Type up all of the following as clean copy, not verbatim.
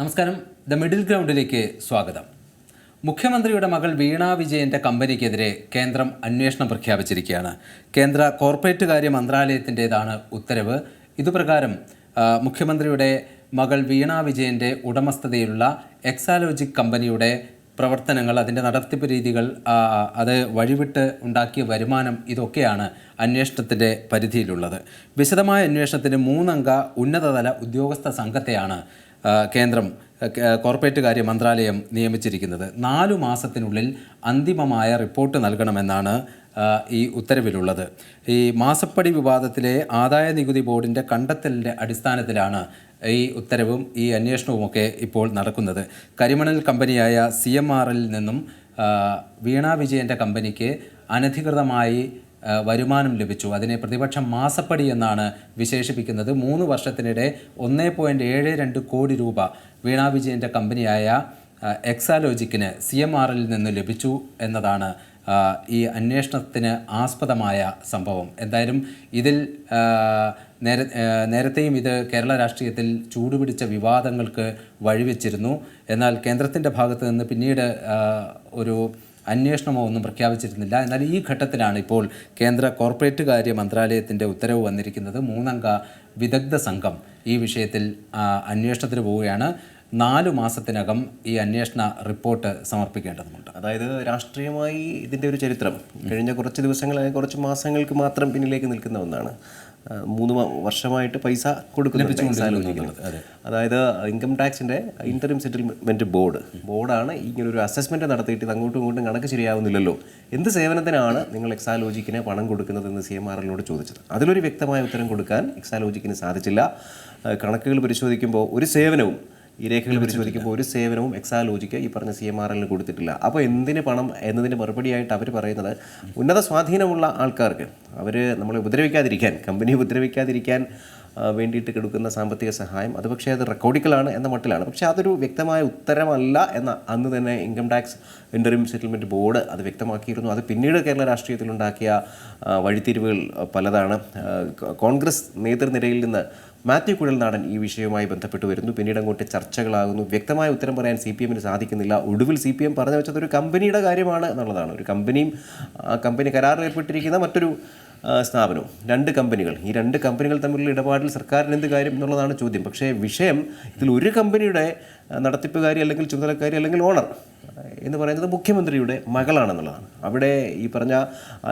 നമസ്കാരം. The middle ഗ്രൗണ്ടിലേക്ക് സ്വാഗതം. മുഖ്യമന്ത്രിയുടെ മകൾ വീണ വിജയൻ്റെ കമ്പനിക്കെതിരെ കേന്ദ്രം അന്വേഷണം പ്രഖ്യാപിച്ചിരിക്കുകയാണ്. കേന്ദ്ര കോർപ്പറേറ്റ് കാര്യ മന്ത്രാലയത്തിൻ്റേതാണ് ഉത്തരവ്. ഇതുപ്രകാരം മുഖ്യമന്ത്രിയുടെ മകൾ വീണ വിജയൻ്റെ ഉടമസ്ഥതയിലുള്ള എക്സാലോജിക് കമ്പനിയുടെ പ്രവർത്തനങ്ങൾ, അതിൻ്റെ നടത്തിപ്പ് രീതികൾ, അത് വഴിവിട്ട് ഉണ്ടാക്കിയ വരുമാനം, ഇതൊക്കെയാണ് അന്വേഷണത്തിൻ്റെ പരിധിയിലുള്ളത്. വിശദമായ അന്വേഷണത്തിന് 3 അംഗ ഉന്നതതല ഉദ്യോഗസ്ഥ സംഘത്തെയാണ് കേന്ദ്രം കോർപ്പറേറ്റ് കാര്യ മന്ത്രാലയം നിയമിച്ചിരിക്കുന്നത്. 4 മാസത്തിനുള്ളിൽ അന്തിമമായ റിപ്പോർട്ട് നൽകണമെന്നാണ് ഈ ഉത്തരവിലുള്ളത്. ഈ മാസപ്പടി വിവാദത്തിലെ ആദായ നികുതി ബോർഡിൻ്റെ കണ്ടെത്തലിൻ്റെ അടിസ്ഥാനത്തിലാണ് ഈ ഉത്തരവും ഈ അന്വേഷണവുമൊക്കെ ഇപ്പോൾ നടക്കുന്നത്. കരിമണൽ കമ്പനിയായ CMRL നിന്നും വീണ വിജയൻ്റെ കമ്പനിക്ക് അനധികൃതമായി വരുമാനം ലഭിച്ചു. അതിനെ പ്രതിപക്ഷം മാസപ്പടി എന്നാണ് വിശേഷിപ്പിക്കുന്നത്. 3 വർഷത്തിനിടെ 1.72 കോടി രൂപ വീണ വിജയൻ്റെ കമ്പനിയായ എക്സാലോജിക്കിന് CMRL നിന്ന് ലഭിച്ചു എന്നതാണ് ഈ അന്വേഷണത്തിന് ആസ്പദമായ സംഭവം. എന്തായാലും ഇതിൽ നേരത്തെയും ഇത് കേരള രാഷ്ട്രീയത്തിൽ ചൂടുപിടിച്ച വിവാദങ്ങൾക്ക് വഴിവെച്ചിരുന്നു. എന്നാൽ കേന്ദ്രത്തിൻ്റെ ഭാഗത്ത് നിന്ന് പിന്നീട് ഒരു അന്വേഷണമോ ഒന്നും പ്രഖ്യാപിച്ചിരുന്നില്ല. എന്നാൽ ഈ ഘട്ടത്തിലാണ് ഇപ്പോൾ കേന്ദ്ര കോർപ്പറേറ്റ് കാര്യ മന്ത്രാലയത്തിൻ്റെ ഉത്തരവ് വന്നിരിക്കുന്നത്. 3 അംഗ വിദഗ്ധ സംഘം ഈ വിഷയത്തിൽ അന്വേഷണത്തിന് പോവുകയാണ്. 4 മാസത്തിനകം ഈ അന്വേഷണ റിപ്പോർട്ട് സമർപ്പിക്കേണ്ടതുണ്ട്. അതായത് രാഷ്ട്രീയമായി ഇതിൻ്റെ ഒരു ചരിത്രം കഴിഞ്ഞ കുറച്ച് ദിവസങ്ങൾ, കുറച്ച് മാസങ്ങൾക്ക് മാത്രം പിന്നിലേക്ക് നിൽക്കുന്ന ഒന്നാണ്. 3 വർഷമായിട്ട് പൈസ കൊടുക്കുന്നുണ്ട്. അതായത് ഇൻകം ടാക്സിൻ്റെ ഇൻ്ററിം സെറ്റിൽമെൻറ്റ് ബോർഡാണ് ഇങ്ങനൊരു അസസ്മെൻറ്റ് നടത്തിയിട്ട് ഇത് അങ്ങോട്ടും ഇങ്ങോട്ടും കണക്ക് ശരിയാവുന്നില്ലല്ലോ, എന്ത് സേവനത്തിനാണ് നിങ്ങൾ എക്സാലോജിക്കിന് പണം കൊടുക്കുന്നതെന്ന് CMRLനോട് ചോദിച്ചത്. അതിലൊരു വ്യക്തമായ ഉത്തരം കൊടുക്കാൻ എക്സാലോജിക്കിന് സാധിച്ചില്ല. കണക്കുകൾ പരിശോധിക്കുമ്പോൾ ഒരു സേവനവും, ഈ രേഖകൾ പരിശോധിക്കുമ്പോൾ ഒരു സേവനവും എക്സാലോജിക്ക് ഈ പറഞ്ഞ CMRLന് കൊടുത്തിട്ടില്ല. അപ്പോൾ എന്തിന് പണം എന്നതിന് മറുപടിയായിട്ട് അവർ പറയുന്നത്, ഉന്നത സ്വാധീനമുള്ള ആൾക്കാർക്ക് അവർ നമ്മളെ ഉപദ്രവിക്കാതിരിക്കാൻ, കമ്പനിയെ ഉപദ്രവിക്കാതിരിക്കാൻ വേണ്ടിയിട്ട് കൊടുക്കുന്ന സാമ്പത്തിക സഹായം, അത് പക്ഷേ അത് റെക്കോർഡിക്കലാണ് എന്ന മട്ടിലാണ്. പക്ഷേ അതൊരു വ്യക്തമായ ഉത്തരമല്ല എന്ന അന്ന് തന്നെ income tax interim settlement board അത് വ്യക്തമാക്കിയിരുന്നു. അത് പിന്നീട് കേരള രാഷ്ട്രീയത്തിലുണ്ടാക്കിയ വഴിത്തിരിവുകൾ പലതാണ്. കോൺഗ്രസ് നേതൃനിരയിൽ നിന്ന് മാത്യു കുഴൽനാടൻ ഈ വിഷയവുമായി ബന്ധപ്പെട്ട് വരുന്നു. പിന്നീട് അങ്ങോട്ട് ചർച്ചകളാകുന്നു. വ്യക്തമായ ഉത്തരം പറയാൻ CPMന് സാധിക്കുന്നില്ല. ഒടുവിൽ CPM പറഞ്ഞു വെച്ചത് ഒരു കമ്പനിയുടെ കാര്യമാണ് എന്നുള്ളതാണ്. ഒരു കമ്പനിയും കമ്പനി കരാറിൽ ഏർപ്പെട്ടിരിക്കുന്ന മറ്റൊരു സ്ഥാപനവും, 2 കമ്പനികൾ, ഈ 2 കമ്പനികൾ തമ്മിലുള്ള ഇടപാടിൽ സർക്കാരിന് എന്ത് കാര്യം എന്നുള്ളതാണ് ചോദ്യം. പക്ഷേ വിഷയം ഇതിൽ ഒരു കമ്പനിയുടെ നടത്തിപ്പുകാരി അല്ലെങ്കിൽ ചുമതലക്കാരി അല്ലെങ്കിൽ ഓണർ എന്ന് പറയുന്നത് മുഖ്യമന്ത്രിയുടെ മകളാണെന്നുള്ളതാണ്. അവിടെ ഈ പറഞ്ഞ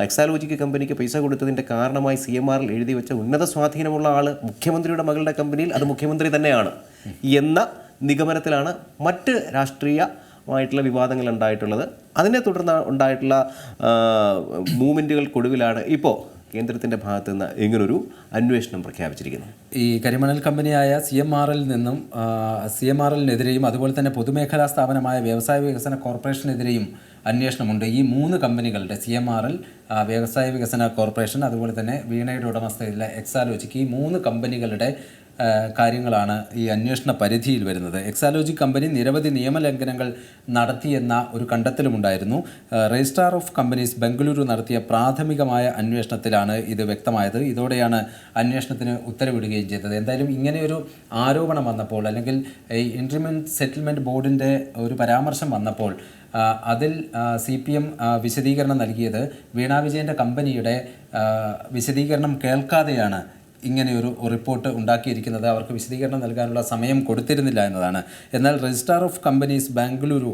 എക്സാലോജിക്ക് കമ്പനിക്ക് പൈസ കൊടുത്തതിൻ്റെ കാരണമായി CMRL എഴുതി വെച്ച ഉന്നത സ്വാധീനമുള്ള ആൾ മുഖ്യമന്ത്രിയുടെ മകളുടെ കമ്പനിയിൽ അത് മുഖ്യമന്ത്രി തന്നെയാണ് എന്ന നിഗമനത്തിലാണ് മറ്റ് രാഷ്ട്രീയമായിട്ടുള്ള വിവാദങ്ങൾ ഉണ്ടായിട്ടുള്ളത്. അതിനെ തുടർന്ന് ഉണ്ടായിട്ടുള്ള മൂവ്മെൻറ്റുകൾക്കൊടുവിലാണ് ഇപ്പോൾ കേന്ദ്രത്തിൻ്റെ ഭാഗത്തു നിന്ന് ഇങ്ങനൊരു അന്വേഷണം പ്രഖ്യാപിച്ചിരിക്കുന്നത്. ഈ കരിമണൽ കമ്പനിയായ CMRLനെതിരെയും അതുപോലെ തന്നെ പൊതുമേഖലാ സ്ഥാപനമായ വ്യവസായ വികസന കോർപ്പറേഷനെതിരെയും അന്വേഷണമുണ്ട്. ഈ 3 കമ്പനികളുടെ CMRL, വ്യവസായ വികസന കോർപ്പറേഷൻ, അതുപോലെ തന്നെ വീണയുടെ ഉടമസ്ഥതയിലുള്ള എക്സാലോജിക്ക്, ഈ 3 കമ്പനികളുടെ കാര്യങ്ങളാണ് ഈ അന്വേഷണ പരിധിയിൽ വരുന്നത്. എക്സാലോജിക് കമ്പനി നിരവധി നിയമലംഘനങ്ങൾ നടത്തിയെന്ന ഒരു കണ്ടെത്തലുമുണ്ടായിരുന്നു. രജിസ്ട്രാർ ഓഫ് കമ്പനീസ് ബംഗളൂരു നടത്തിയ പ്രാഥമികമായ അന്വേഷണത്തിലാണ് ഇത് വ്യക്തമായത്. ഇതോടെയാണ് അന്വേഷണത്തിന് ഉത്തരവിടുകയും ചെയ്തത്. എന്തായാലും ഇങ്ങനെയൊരു ആരോപണം വന്നപ്പോൾ, അല്ലെങ്കിൽ ഈ ഇൻ്ററിം സെറ്റിൽമെൻറ്റ് ബോർഡിൻ്റെ ഒരു പരാമർശം വന്നപ്പോൾ അതിൽ CPM വിശദീകരണം നൽകിയത് വീണ വിജയൻ്റെ കമ്പനിയുടെ വിശദീകരണം കേൾക്കാതെയാണ് ഇങ്ങനെയൊരു റിപ്പോർട്ട് ഉണ്ടാക്കിയിരിക്കുന്നത്. അവർക്ക് വിശദീകരണം നൽകാനുള്ള സമയം കൊടുത്തിരുന്നില്ല എന്നതാണ്. എന്നാൽ രജിസ്ട്രാർ ഓഫ് കമ്പനീസ് ബാംഗ്ലൂരു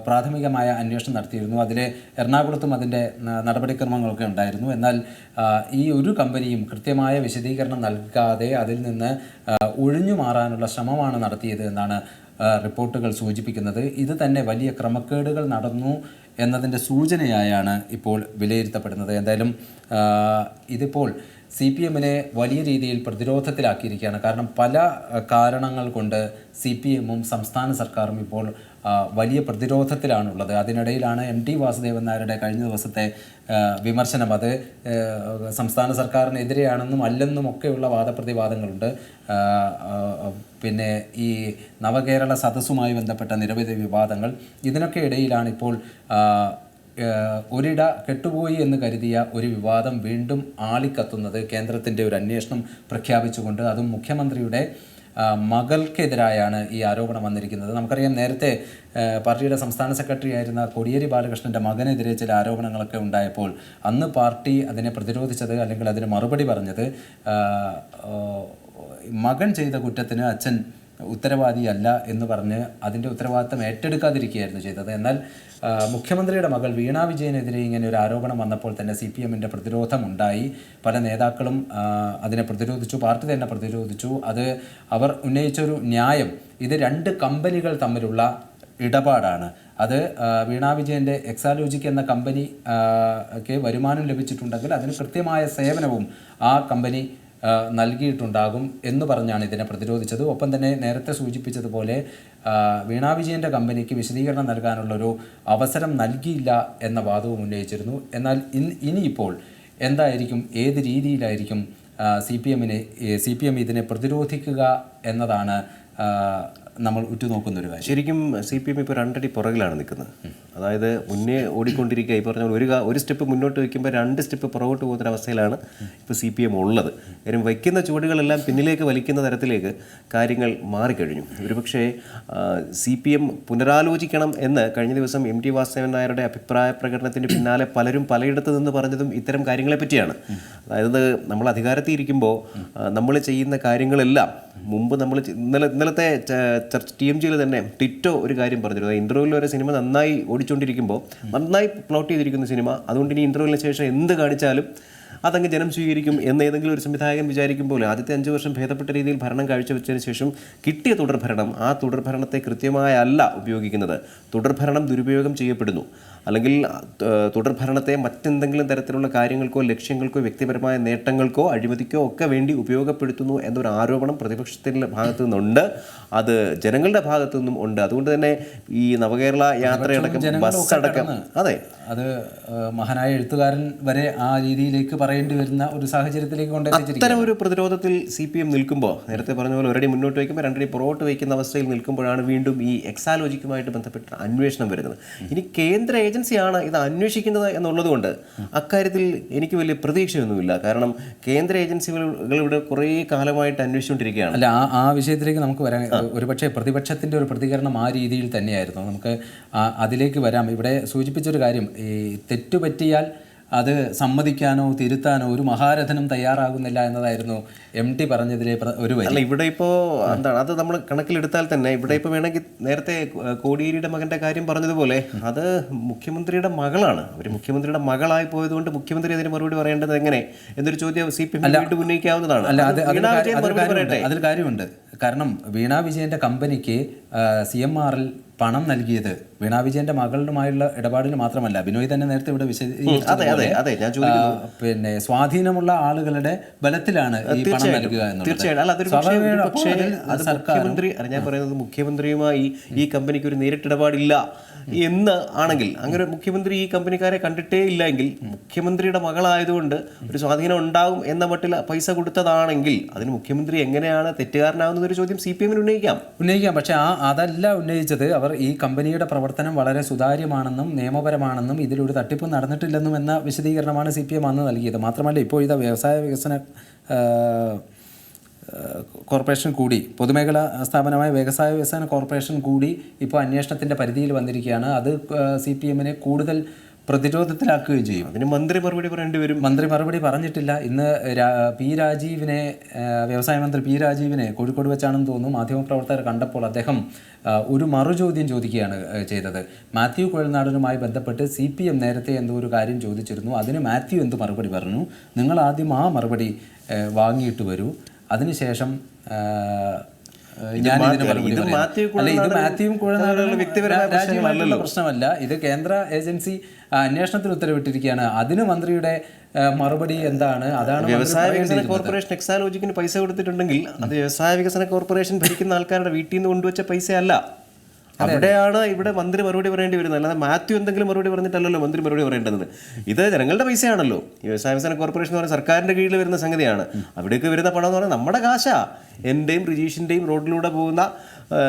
പ്രാഥമികമായ അന്വേഷണം നടത്തിയിരുന്നു. അതിൽ എറണാകുളത്തും അതിൻ്റെ നടപടിക്രമങ്ങളൊക്കെ ഉണ്ടായിരുന്നു. എന്നാൽ ഈ ഒരു കമ്പനിയും കൃത്യമായ വിശദീകരണം നൽകാതെ അതിൽ നിന്ന് ഒഴിഞ്ഞു മാറാനുള്ള ശ്രമമാണ് നടത്തിയത് എന്നാണ് റിപ്പോർട്ടുകൾ സൂചിപ്പിക്കുന്നത്. ഇത് തന്നെ വലിയ ക്രമക്കേടുകൾ നടന്നു എന്നതിൻ്റെ സൂചനയായാണ് ഇപ്പോൾ വിലയിരുത്തപ്പെടുന്നത്. എന്തായാലും ഇതിപ്പോൾ CPMനെ വലിയ രീതിയിൽ പ്രതിരോധത്തിലാക്കിയിരിക്കുകയാണ്. കാരണം പല കാരണങ്ങൾ കൊണ്ട് CPMും സംസ്ഥാന സർക്കാരും ഇപ്പോൾ വലിയ പ്രതിരോധത്തിലാണുള്ളത്. അതിനിടയിലാണ് MT വാസുദേവൻ നായരുടെ കഴിഞ്ഞ ദിവസത്തെ വിമർശനം. അത് സംസ്ഥാന സർക്കാരിനെതിരെയാണെന്നും അല്ലെന്നും ഒക്കെയുള്ള വാദപ്രതിവാദങ്ങളുണ്ട്. പിന്നെ ഈ നവകേരള സദസ്സുമായി ബന്ധപ്പെട്ട നിരവധി വിവാദങ്ങൾ, ഇതിനൊക്കെ ഇടയിലാണ് ഇപ്പോൾ ഒരിട കെട്ടുപോയി എന്ന് കരുതിയ ഒരു വിവാദം വീണ്ടും ആളിക്കത്തുന്നത്. കേന്ദ്രത്തിൻ്റെ ഒരു അന്വേഷണം പ്രഖ്യാപിച്ചുകൊണ്ട്, അതും മുഖ്യമന്ത്രിയുടെ മകൾക്കെതിരായാണ് ഈ ആരോപണം വന്നിരിക്കുന്നത്. നമുക്കറിയാം നേരത്തെ പാർട്ടിയുടെ സംസ്ഥാന സെക്രട്ടറി ആയിരുന്ന കോടിയേരി ബാലകൃഷ്ണൻ്റെ മകനെതിരെ ചില ആരോപണങ്ങളൊക്കെ ഉണ്ടായപ്പോൾ അന്ന് പാർട്ടി അതിനെ പ്രതിരോധിച്ചത് അല്ലെങ്കിൽ അതിന് മറുപടി പറഞ്ഞത് മകൻ ചെയ്ത കുറ്റത്തിന് അച്ഛൻ ഉത്തരവാദിയല്ല എന്ന് പറഞ്ഞ് അതിൻ്റെ ഉത്തരവാദിത്തം ഏറ്റെടുക്കാതിരിക്കുകയായിരുന്നു ചെയ്തത്. എന്നാൽ മുഖ്യമന്ത്രിയുടെ മകൾ വീണ വിജയനെതിരെ ഇങ്ങനെ ഒരു ആരോപണം വന്നപ്പോൾ തന്നെ CPM-ൻ്റെ പ്രതിരോധം ഉണ്ടായി. പല നേതാക്കളും അതിനെ പ്രതിരോധിച്ചു, പാർട്ടി തന്നെ പ്രതിരോധിച്ചു. അത് അവർ ഉന്നയിച്ചൊരു ന്യായം, ഇത് 2 കമ്പനികൾ തമ്മിലുള്ള ഇടപാടാണ്. അത് വീണ വിജയൻ്റെ എക്സാലോജിക് എന്ന കമ്പനിക്ക് വരുമാനം ലഭിച്ചിട്ടുണ്ടെങ്കിൽ അതിന് കൃത്യമായ സേവനവും ആ കമ്പനി നൽകിയിട്ടുണ്ടാകും എന്ന് പറഞ്ഞാണ് ഇതിനെ പ്രതിരോധിച്ചത്. ഒപ്പം തന്നെ നേരത്തെ സൂചിപ്പിച്ചതുപോലെ വീണ വിജയൻ്റെ കമ്പനിക്ക് വിശദീകരണം നൽകാനുള്ളൊരു അവസരം നൽകിയില്ല എന്ന വാദവും ഉന്നയിച്ചിരുന്നു. എന്നാൽ ഇനിയിപ്പോൾ എന്തായിരിക്കും, ഏത് രീതിയിലായിരിക്കും CPM ഇതിനെ പ്രതിരോധിക്കുക എന്നതാണ് നമ്മൾ ഉറ്റുനോക്കുന്നൊരു കാര്യം. ശരിക്കും CPM ഇപ്പോൾ 2 അടി പുറകിലാണ് നിൽക്കുന്നത്. അതായത് മുന്നേ ഓടിക്കൊണ്ടിരിക്കുക, ഈ പറഞ്ഞ ഒരു സ്റ്റെപ്പ് മുന്നോട്ട് വയ്ക്കുമ്പോൾ 2 സ്റ്റെപ്പ് പുറകോട്ട് പോകുന്നൊരവസ്ഥയിലാണ് ഇപ്പോൾ CPM ഉള്ളത്. കാര്യം വയ്ക്കുന്ന ചുവടുകളെല്ലാം പിന്നിലേക്ക് വലിക്കുന്ന തരത്തിലേക്ക് കാര്യങ്ങൾ മാറിക്കഴിഞ്ഞു. ഒരുപക്ഷേ CPM പുനരാലോചിക്കണം എന്ന് കഴിഞ്ഞ ദിവസം MT വാസുദേവൻ നായരുടെ അഭിപ്രായ പ്രകടനത്തിന് പിന്നാലെ പലരും പലയിടത്തു നിന്ന് പറഞ്ഞതും ഇത്തരം കാര്യങ്ങളെ പറ്റിയാണ്. അതായത് നമ്മൾ അധികാരത്തിൽ ഇരിക്കുമ്പോൾ നമ്മൾ ചെയ്യുന്ന കാര്യങ്ങളെല്ലാം മുമ്പ് നമ്മൾ ഇന്നലത്തെ TMGയിൽ തന്നെ ടിറ്റോ ഒരു കാര്യം പറഞ്ഞിരുന്നു. ഇൻ്റർവ്യൂവിൽ വരെ സിനിമ നന്നായി ഓടിച്ചുകൊണ്ടിരിക്കുമ്പോൾ നന്നായി പ്ലോട്ട് ചെയ്തിരിക്കുന്ന സിനിമ, അതുകൊണ്ട് ഇനി ഇൻ്റർവ്യൂവിന് ശേഷം എന്ത് കാണിച്ചാലും അതങ്ങ് ജനം സ്വീകരിക്കും എന്ന് ഏതെങ്കിലും ഒരു സംവിധായകൻ വിചാരിക്കുമ്പോൾ ആദ്യത്തെ 5 വർഷം ഭേദപ്പെട്ട രീതിയിൽ ഭരണം കാഴ്ചവെച്ചതിന് ശേഷം കിട്ടിയ തുടർഭരണം, ആ തുടർഭരണത്തെ കൃത്യമായല്ല ഉപയോഗിക്കുന്നത്. തുടർഭരണം ദുരുപയോഗം ചെയ്യപ്പെടുന്നു. അല്ലെങ്കിൽ തുടർഭരണത്തെ മറ്റെന്തെങ്കിലും തരത്തിലുള്ള കാര്യങ്ങൾക്കോ ലക്ഷ്യങ്ങൾക്കോ വ്യക്തിപരമായ നേട്ടങ്ങൾക്കോ അഴിമതിക്കോ ഒക്കെ വേണ്ടി ഉപയോഗപ്പെടുത്തുന്നു എന്നൊരു ആരോപണം പ്രതിപക്ഷത്തിൻ്റെ ഭാഗത്തു നിന്നുണ്ട്. അത് ജനങ്ങളുടെ ഭാഗത്തു നിന്നും ഉണ്ട്. അതുകൊണ്ട് തന്നെ ഈ നവകേരള യാത്രയടക്കം ബസ് അടക്കം അത് മഹാനായ എഴുത്തുകാരൻ വരെ ആ രീതിയിലേക്ക് പറയേണ്ടി വരുന്ന ഒരു സാഹചര്യത്തിലേക്ക് കൊണ്ടെത്തിച്ചിരിക്കുന്നു. അത്തരം ഒരു പ്രതിരോധത്തിൽ CPM നിൽക്കുമ്പോൾ, നേരത്തെ പറഞ്ഞ പോലെ ഒരടി മുന്നോട്ട് വയ്ക്കുമ്പോൾ 2 അടി പുറകോട്ട് വയ്ക്കുന്ന അവസ്ഥയിൽ നിൽക്കുമ്പോഴാണ് വീണ്ടും ഈ എക്സാലോജിക്കുമായിട്ട് ബന്ധപ്പെട്ട അന്വേഷണം വരുന്നത്. ഇനി കേന്ദ്ര ഏജൻസിയാണ് ഇത് അന്വേഷിക്കുന്നത് എന്നുള്ളതുകൊണ്ട് അക്കാര്യത്തിൽ എനിക്ക് വലിയ പ്രതീക്ഷയൊന്നുമില്ല. കാരണം കേന്ദ്ര ഏജൻസികൾ ഇവിടെ കുറേ കാലമായിട്ട് അന്വേഷിച്ചുകൊണ്ടിരിക്കുകയാണ്. അല്ല, ആ വിഷയത്തിലേക്ക് നമുക്ക് വരാം. ഒരുപക്ഷെ പ്രതിപക്ഷത്തിൻ്റെ ഒരു പ്രതികരണം ആ രീതിയിൽ തന്നെയായിരുന്നു. നമുക്ക് അതിലേക്ക് വരാം. ഇവിടെ സൂചിപ്പിച്ചൊരു കാര്യം, ഈ തെറ്റുപറ്റിയാൽ അത് സമ്മതിക്കാനോ തിരുത്താനോ ഒരു മഹാരഥനും തയ്യാറാകുന്നില്ല എന്നതായിരുന്നു MT പറഞ്ഞതിലെ ഒരു വരി. അല്ല, ഇവിടെ ഇപ്പോൾ എന്താണ്, അത് നമ്മൾ കണക്കിലെടുത്താൽ തന്നെ ഇവിടെ ഇപ്പോൾ വേണമെങ്കിൽ നേരത്തെ കോടിയേരിയുടെ മകൻ്റെ കാര്യം പറഞ്ഞതുപോലെ അത് മുഖ്യമന്ത്രിയുടെ മകളാണ്. അവർ മുഖ്യമന്ത്രിയുടെ മകളായി പോയതുകൊണ്ട് മുഖ്യമന്ത്രി അതിന് മറുപടി പറയേണ്ടത് എങ്ങനെ എന്നൊരു ചോദ്യം CPM വീണ്ടും ഉന്നയിക്കാവുന്നതാണ്. അതിൽ കാര്യമുണ്ട്. കാരണം വീണ വിജയൻ്റെ കമ്പനിക്ക് CMR-ൽ പണം നൽകിയത് വീണ വിജയൻ്റെ മകളുമായുള്ള ഇടപാടിന് മാത്രമല്ല, ബിനോയ് തന്നെ നേരത്തെ ഇവിടെ പിന്നെ സ്വാധീനമുള്ള ആളുകളുടെ ബലത്തിലാണ് ഈ പണം നൽകുക എന്നുള്ളത്. തീർച്ചയായിട്ടും ഞാൻ പറയുന്നത് മുഖ്യമന്ത്രിയുമായി ഈ കമ്പനിക്ക് ഒരു നേരിട്ടിടപാടില്ല എന്ന് ആണെങ്കിൽ, അങ്ങനെ മുഖ്യമന്ത്രി ഈ കമ്പനിക്കാരെ കണ്ടിട്ടേ ഇല്ല എങ്കിൽ, മുഖ്യമന്ത്രിയുടെ മകളായതുകൊണ്ട് ഒരു സ്വാധീനം ഉണ്ടാകും എന്ന മട്ടിൽ പൈസ കൊടുത്തതാണെങ്കിൽ അതിന് മുഖ്യമന്ത്രി എങ്ങനെയാണ് തെറ്റുകാരനാകുന്നൊരു ചോദ്യം CPM-ന് ഉന്നയിക്കാം. പക്ഷേ അതല്ല ഉന്നയിച്ചത്. അവർ ഈ കമ്പനിയുടെ പ്രവർത്തനം വളരെ സുതാര്യമാണെന്നും നിയമപരമാണെന്നും ഇതിലൊരു തട്ടിപ്പ് നടന്നിട്ടില്ലെന്നും എന്ന വിശദീകരണമാണ് CPM അന്ന് നൽകിയത്. മാത്രമല്ല, ഇപ്പോൾ ഇത് വ്യവസായ വികസന കോർപ്പറേഷൻ കൂടി, പൊതുമേഖലാ സ്ഥാപനമായ വ്യവസായ വികസന കോർപ്പറേഷൻ കൂടി ഇപ്പോൾ അന്വേഷണത്തിൻ്റെ പരിധിയിൽ വന്നിരിക്കുകയാണ്. അത് CPM-നെ കൂടുതൽ പ്രതിരോധത്തിലാക്കുകയും ചെയ്യും. അതിന് മന്ത്രി മറുപടി പറയേണ്ടി വരും. മന്ത്രി മറുപടി പറഞ്ഞിട്ടില്ല. ഇന്ന് വ്യവസായ മന്ത്രി P. രാജീവിനെ കോഴിക്കോട് വെച്ചാണെന്ന് തോന്നുന്നു മാധ്യമപ്രവർത്തകർ കണ്ടപ്പോൾ അദ്ദേഹം ഒരു മറുചോദ്യം ചോദിക്കുകയാണ് ചെയ്തത്. മാത്യു കുഴൽനാടനുമായി ബന്ധപ്പെട്ട് CPM നേരത്തെ എന്തോ ഒരു കാര്യം ചോദിച്ചിരുന്നു. അതിന് മാത്യു എന്ത് മറുപടി പറഞ്ഞു? നിങ്ങൾ ആദ്യം ആ മറുപടി വാങ്ങിയിട്ട് വരൂ, അതിനുശേഷം പ്രശ്നമല്ല. ഇത് കേന്ദ്ര ഏജൻസി അന്വേഷണത്തിന് ഉത്തരവിട്ടിരിക്കുകയാണ്. അതിന് മന്ത്രിയുടെ മറുപടി എന്താണ്? അതാണ് വ്യവസായ വികസന കോർപ്പറേഷൻ എക്സാലോജിക്കിന് പൈസ കൊടുത്തിട്ടുണ്ടെങ്കിൽ അത് വ്യവസായ വികസന കോർപ്പറേഷൻ ഭരിക്കുന്ന ആൾക്കാരുടെ വീട്ടിൽ നിന്ന് കൊണ്ടുവച്ച പൈസയല്ല. അവിടെയാണ് ഇവിടെ മന്ത്രി മറുപടി പറയേണ്ടി വരുന്നത്. അല്ലാതെ മാത്യു എന്തെങ്കിലും മറുപടി പറഞ്ഞിട്ടല്ലല്ലോ മന്ത്രി മറുപടി പറയേണ്ടത്. ഇത് ജനങ്ങളുടെ പൈസയാണല്ലോ. ഈ വ്യവസായ വികസന കോർപ്പറേഷൻ എന്ന് പറയുന്നത് സർക്കാരിൻ്റെ കീഴിൽ വരുന്ന സംഗതിയാണ്. അവിടേക്ക് വരുന്ന പണം എന്ന് പറയുന്നത് നമ്മുടെ കാശാ. എൻ്റെയും റിജീഷിൻ്റെയും റോഡിലൂടെ പോകുന്ന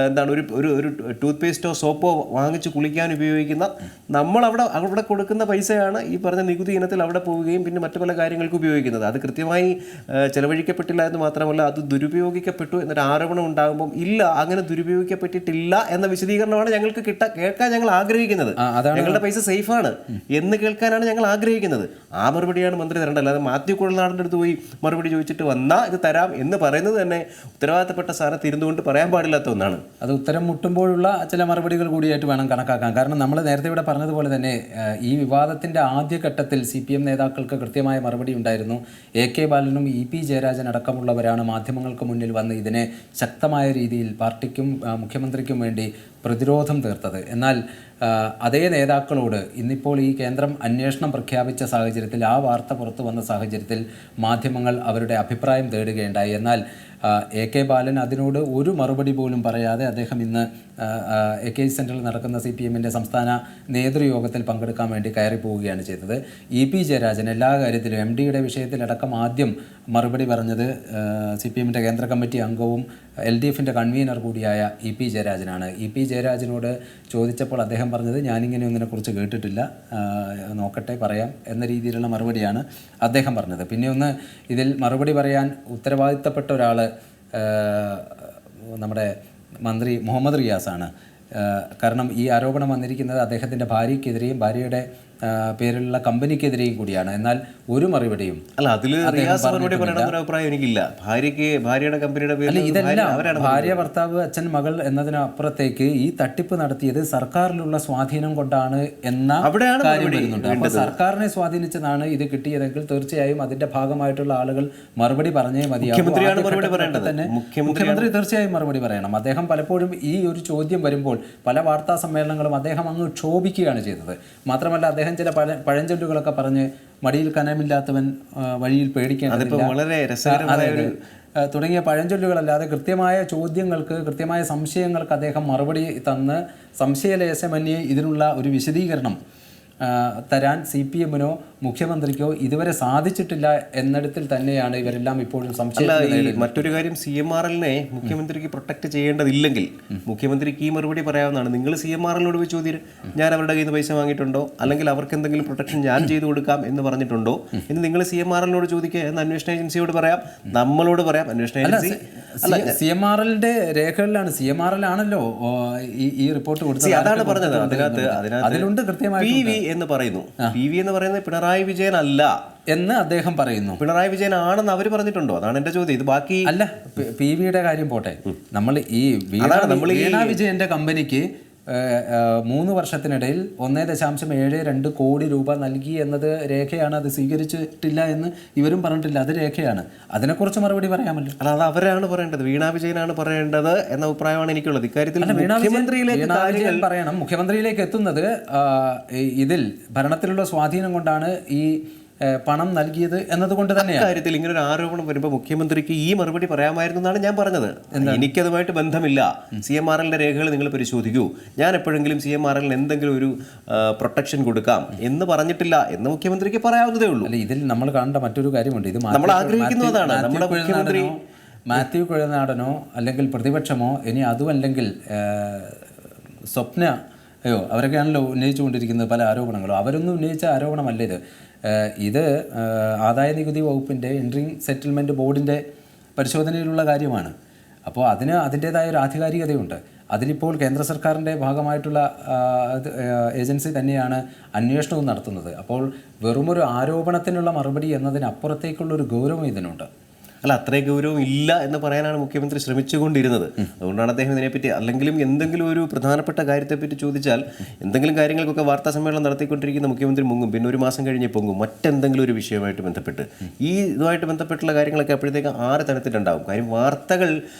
എന്താണ് ഒരു ടൂത്ത് പേസ്റ്റോ സോപ്പോ വാങ്ങിച്ച് കുളിക്കാൻ ഉപയോഗിക്കുന്ന അവിടെ കൊടുക്കുന്ന പൈസയാണ് ഈ പറഞ്ഞ നികുതി ഇനത്തിൽ അവിടെ പോവുകയും പിന്നെ മറ്റു പല കാര്യങ്ങൾക്ക് ഉപയോഗിക്കുന്നത്. അത് കൃത്യമായി ചെലവഴിക്കപ്പെട്ടില്ല എന്ന് മാത്രമല്ല അത് ദുരുപയോഗിക്കപ്പെട്ടു എന്നൊരു ആരോപണം ഉണ്ടാകുമ്പോൾ ഇല്ല, അങ്ങനെ ദുരുപയോഗിക്കപ്പെട്ടിട്ടില്ല എന്ന വിശദീകരണമാണ് ഞങ്ങൾക്ക് കേൾക്കാൻ ഞങ്ങൾ ആഗ്രഹിക്കുന്നത്. ഞങ്ങളുടെ പൈസ സേഫാണ് എന്ന് കേൾക്കാനാണ് ഞങ്ങൾ ആഗ്രഹിക്കുന്നത്. ആ മറുപടിയാണ് മന്ത്രി തരേണ്ടത്. അല്ലാതെ മാത്യു കുഴൽനാടൻ്റെ അടുത്ത് പോയി മറുപടി ചോദിച്ചിട്ട് വന്നാൽ ഇത് തരാം എന്ന് പറയുന്നത് തന്നെ ഉത്തരവാദിത്തപ്പെട്ട സ്ഥാനത്ത് ഇരുന്നുകൊണ്ട് പറയാൻ പാടില്ലാത്ത ഒന്നാണ്. അത് ഉത്തരം മുട്ടുമ്പോഴുള്ള ചില മറുപടികൾ കൂടിയായിട്ട് വേണം കണക്കാക്കാൻ. കാരണം നമ്മൾ നേരത്തെ ഇവിടെ പറഞ്ഞതുപോലെ തന്നെ ഈ വിവാദത്തിൻ്റെ ആദ്യഘട്ടത്തിൽ CPM നേതാക്കൾക്ക് കൃത്യമായ മറുപടി ഉണ്ടായിരുന്നു. AK ബാലനും EP ജയരാജൻ അടക്കമുള്ളവരാണ് മാധ്യമങ്ങൾക്ക് മുന്നിൽ വന്ന് ഇതിനെ ശക്തമായ രീതിയിൽ പാർട്ടിക്കും മുഖ്യമന്ത്രിക്കും വേണ്ടി പ്രതിരോധം തീർത്തത്. എന്നാൽ അതേ നേതാക്കളോട് ഇന്നിപ്പോൾ ഈ കേന്ദ്രം അന്വേഷണം പ്രഖ്യാപിച്ച സാഹചര്യത്തിൽ, ആ വാർത്ത പുറത്തു വന്ന സാഹചര്യത്തിൽ മാധ്യമങ്ങൾ അവരുടെ അഭിപ്രായം തേടുകയുണ്ടായി. എന്നാൽ AK ബാലൻ അതിനോട് ഒരു മറുപടി പോലും പറയാതെ അദ്ദേഹം ഇന്ന് AKG സെൻറ്ററിൽ നടക്കുന്ന CPMൻ്റെ സംസ്ഥാന നേതൃയോഗത്തിൽ പങ്കെടുക്കാൻ വേണ്ടി കയറി പോവുകയാണ് ചെയ്തത്. EP ജയരാജൻ എല്ലാ കാര്യത്തിലും MDയുടെ വിഷയത്തിലടക്കം ആദ്യം മറുപടി പറഞ്ഞത് CPMൻ്റെ കേന്ദ്ര കമ്മിറ്റി അംഗവും LDFൻ്റെ കൺവീനർ കൂടിയായ EP ജയരാജനാണ്. EP ജയരാജനോട് ചോദിച്ചപ്പോൾ അദ്ദേഹം പറഞ്ഞത് ഞാനിങ്ങനെ ഒന്നിനെക്കുറിച്ച് കേട്ടിട്ടില്ല, നോക്കട്ടെ പറയാം എന്ന രീതിയിലുള്ള മറുപടിയാണ് അദ്ദേഹം പറഞ്ഞത്. പിന്നെ ഒന്ന് ഇതിൽ മറുപടി പറയാൻ ഉത്തരവാദിത്തപ്പെട്ട ഒരാൾ നമ്മുടെ മന്ത്രി മുഹമ്മദ് റിയാസാണ്. കാരണം ഈ ആരോപണം വന്നിരിക്കുന്നത് അദ്ദേഹത്തിൻ്റെ ഭാര്യയ്ക്കെതിരെയും ഭാര്യയുടെ പേരിലുള്ള കമ്പനിക്കെതിരെയും കൂടിയാണ്. എന്നാൽ ഒരു മറുപടിയും അഭിപ്രായം എനിക്കില്ല. ഭാര്യയുടെ കമ്പനിയുടെ പേരിൽ ഇതെല്ലാം ഭാര്യ, ഭർത്താവ്, അച്ഛൻ, മകൾ എന്നതിനപ്പുറത്തേക്ക് ഈ തട്ടിപ്പ് നടത്തിയത് സർക്കാരിലുള്ള സ്വാധീനം കൊണ്ടാണ് എന്ന കാര്യം വരുന്നുണ്ട്. അപ്പോൾ സർക്കാരിനെ സ്വാധീനിച്ചതാണ് ഇത് കിട്ടിയതെങ്കിൽ തീർച്ചയായും അതിന്റെ ഭാഗമായിട്ടുള്ള ആളുകൾ മറുപടി പറഞ്ഞേ മതിയാവും. തന്നെ മുഖ്യമന്ത്രി തീർച്ചയായും മറുപടി പറയണം. അദ്ദേഹം പലപ്പോഴും ഈ ഒരു ചോദ്യം വരുമ്പോൾ പല വാർത്താ സമ്മേളനങ്ങളും അദ്ദേഹം അങ്ങ് ക്ഷോഭിക്കുകയാണ് ചെയ്തത്. മാത്രമല്ല അദ്ദേഹം ചില പഴഞ്ചൊല്ലുകളൊക്കെ പറഞ്ഞ് മടിയിൽ കനമില്ലാത്തവൻ വഴിയിൽ പേടിക്കേണ്ടതില്ല തുടങ്ങിയ പഴഞ്ചൊല്ലുകളല്ലാതെ കൃത്യമായ ചോദ്യങ്ങൾക്ക്, കൃത്യമായ സംശയങ്ങൾക്ക് അദ്ദേഹം മറുപടി തന്ന് സംശയലേശമന്യേ ഇതിനുള്ള ഒരു വിശദീകരണം തരാൻ CPMനോ മുഖ്യമന്ത്രിക്കോ ഇതുവരെ സാധിച്ചിട്ടില്ല എന്നിടത്തിൽ തന്നെയാണ് ഇവരെല്ലാം ഇപ്പോഴും സംശയം. മറ്റൊരു കാര്യം, CMRLനെ മുഖ്യമന്ത്രിക്ക് പ്രൊട്ടക്ട് ചെയ്യേണ്ടതില്ലെങ്കിൽ മുഖ്യമന്ത്രിക്ക് ഈ മറുപടി പറയാവുന്നതാണ്. നിങ്ങൾ CMRLനോട് പോയി ചോദ്യം, ഞാൻ അവരുടെ കയ്യിൽ നിന്ന് പൈസ വാങ്ങിയിട്ടുണ്ടോ, അല്ലെങ്കിൽ അവർക്ക് എന്തെങ്കിലും പ്രൊട്ടക്ഷൻ ഞാൻ ചെയ്തു കൊടുക്കാം എന്ന് പറഞ്ഞിട്ടുണ്ടോ എന്ന് നിങ്ങൾ CMRLനോട് ചോദിക്കുക എന്ന് അന്വേഷണ ഏജൻസിയോട് പറയാം, നമ്മളോട് പറയാം. അന്വേഷണ ഏജൻസി CMRLന്റെ രേഖകളിലാണ്, CMRL ആണല്ലോ ഈ റിപ്പോർട്ട് കൊടുത്തത്. അതാണ് പറഞ്ഞത്. അതിലുണ്ട് കൃത്യമായി എന്ന് പറയുന്നു. PV എന്ന് പറയുന്നത് പിണറായി വിജയൻ അല്ല എന്ന് അദ്ദേഹം പറയുന്നു. പിണറായി വിജയൻ ആണെന്ന് അവർ പറഞ്ഞിട്ടുണ്ടോ? അതാണ് എന്റെ ചോദ്യം. ഇത് ബാക്കി അല്ല, PVയുടെ കാര്യം പോട്ടെ. നമ്മൾ ഈ വീണ വിജയന്റെ കമ്പനിക്ക് 3 വർഷത്തിനിടയിൽ 1.72 കോടി രൂപ നൽകി എന്നത് രേഖയാണ്. അത് സ്വീകരിച്ചിട്ടില്ല എന്ന് ഇവരും പറഞ്ഞിട്ടില്ല, അത് രേഖയാണ്. അതിനെക്കുറിച്ച് മറുപടി പറയാമല്ലോ. അല്ല, അത് അവരാണ് പറയേണ്ടത്, വീണ വിജയനാണ് പറയേണ്ടത് എന്ന അഭിപ്രായമാണ് എനിക്കുള്ളത്. ഇക്കാര്യത്തിൽ മുഖ്യമന്ത്രിയിലേക്ക് പറയണം. മുഖ്യമന്ത്രിയിലേക്ക് എത്തുന്നത് ഇതിൽ ഭരണത്തിലുള്ള സ്വാധീനം കൊണ്ടാണ് ഈ പണം നൽകിയത് എന്നതുകൊണ്ട് തന്നെയാണ്. കാര്യത്തിൽ ഇങ്ങനെ ഒരു ആരോപണം വരുമ്പോൾ മുഖ്യമന്ത്രിക്ക് ഈ മറുപടി പറയാമായിരുന്നു എന്നാണ് ഞാൻ പറഞ്ഞത്. എനിക്കതുമായിട്ട് ബന്ധമില്ല, CMRLന്റെ രേഖകൾ നിങ്ങൾ പരിശോധിക്കൂ, ഞാൻ എപ്പോഴെങ്കിലും CMRLന് എന്തെങ്കിലും ഒരു പ്രൊട്ടക്ഷൻ കൊടുക്കാം എന്ന് പറഞ്ഞിട്ടില്ല എന്ന് മുഖ്യമന്ത്രിക്ക് പറയാവുന്നതേ ഉള്ളൂ. അല്ല, ഇതിൽ നമ്മൾ കാണേണ്ട മറ്റൊരു കാര്യമുണ്ട്. ഇത് നമ്മൾ ആഗ്രഹിക്കുന്നതാണ്. നമ്മുടെ മുഖ്യമന്ത്രി മാത്യു കുഴൽനാടനോ അല്ലെങ്കിൽ പ്രതിപക്ഷമോ, ഇനി അതുമല്ലെങ്കിൽ സ്വപ്നയോ, അവരൊക്കെയാണല്ലോ ഉന്നയിച്ചുകൊണ്ടിരിക്കുന്നത് പല ആരോപണങ്ങളും. അവരൊന്നും ഉന്നയിച്ച ആരോപണമല്ല ഇത്. ഇത് ആദായ നികുതി വകുപ്പിൻ്റെ എൻട്രിങ് സെറ്റിൽമെൻറ്റ് ബോർഡിൻ്റെ പരിശോധനയിലുള്ള കാര്യമാണ്. അപ്പോൾ അതിന് അതിൻ്റേതായ ഒരു ആധികാരികതയുണ്ട്. അതിലിപ്പോൾ കേന്ദ്ര സർക്കാരിൻ്റെ ഭാഗമായിട്ടുള്ള ഏജൻസി തന്നെയാണ് അന്വേഷണവും നടത്തുന്നത്. അപ്പോൾ വെറുമൊരു ആരോപണത്തിനുള്ള മറുപടി എന്നതിനപ്പുറത്തേക്കുള്ളൊരു ഗൗരവം ഇതിനുണ്ട്. അല്ല, അത്രയും ഗൗരവം ഇല്ല എന്ന് പറയാനാണ് മുഖ്യമന്ത്രി ശ്രമിച്ചുകൊണ്ടിരുന്നത്. അതുകൊണ്ടാണ് അദ്ദേഹം ഇതിനെപ്പറ്റി, അല്ലെങ്കിലും എന്തെങ്കിലും ഒരു പ്രധാനപ്പെട്ട കാര്യത്തെപ്പറ്റി ചോദിച്ചാൽ എന്തെങ്കിലും കാര്യങ്ങൾക്കൊക്കെ വാർത്താ സമ്മേളനം നടത്തിക്കൊണ്ടിരിക്കുന്ന മുഖ്യമന്ത്രി മുങ്ങും, പിന്നെ ഒരു മാസം കഴിഞ്ഞ് പൊങ്ങും മറ്റെന്തെങ്കിലും ഒരു വിഷയമായിട്ട് ബന്ധപ്പെട്ട്. ഈ ഇതുമായിട്ട് ബന്ധപ്പെട്ടുള്ള കാര്യങ്ങളൊക്കെ അപ്പോഴത്തേക്ക് 6 തരത്തിലുണ്ടാവും. കാര്യം വാർത്തകൾ